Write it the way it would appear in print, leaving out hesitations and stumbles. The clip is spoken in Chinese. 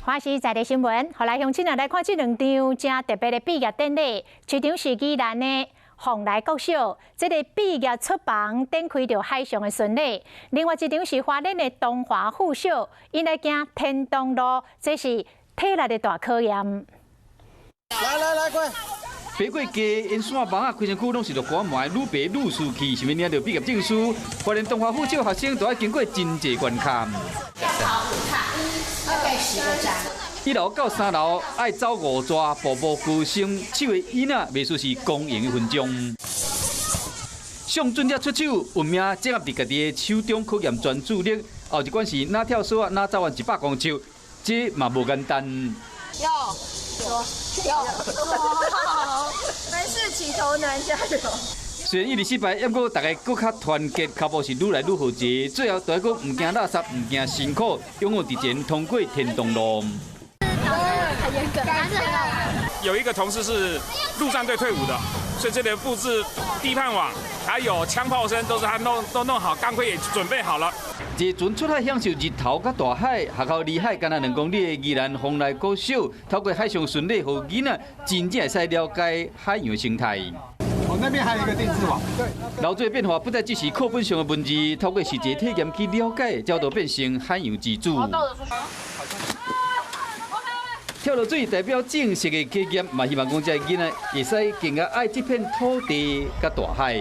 欢喜在地新闻，后来乡亲来看这两场正特别的毕业典礼。一场是宜兰的凤来国小，这个毕业出房展开着海上的巡礼；另外一场是花莲的东华附小，因来行天东路，这是体力的大考验。来，过。爬过街，因山房啊，开身躯拢是着赶忙愈爬愈输气，想要领到毕业证书。花莲东华附小学生都要经过真济关卡。大概10个站。1楼到3楼爱走5抓，步步高升，手的椅仔袂输是公营的分钟。上准者出手，运命结合伫家己的手中考验专注力。后一关是哪跳绳啊，哪走完100公尺，这嘛无简单。有，没事，起头难，加油。虽然一失败，不过大家搁较团结，脚步是愈来愈好齐。最后，大家搁唔惊垃圾，唔惊辛苦，勇往直前通过天东路。很严格，但是很好玩。有一个同事是陆战队退伍的，所以这里的布置、低盼网还有枪炮声都是他都弄好，钢盔也准备好了。坐船出海享受日头甲大海，学校离海敢若2公里的宜兰丰来国小，透过海上巡礼，互囡仔真正会使了解海洋生态。那边还有一个定制网。对。劳作变化不再只是课本上的文字，透过实际体验去了解，才就变成海洋之主。跳落水代表正式的体验，嘛希望讲这囡仔会使更加爱这片土地甲大海。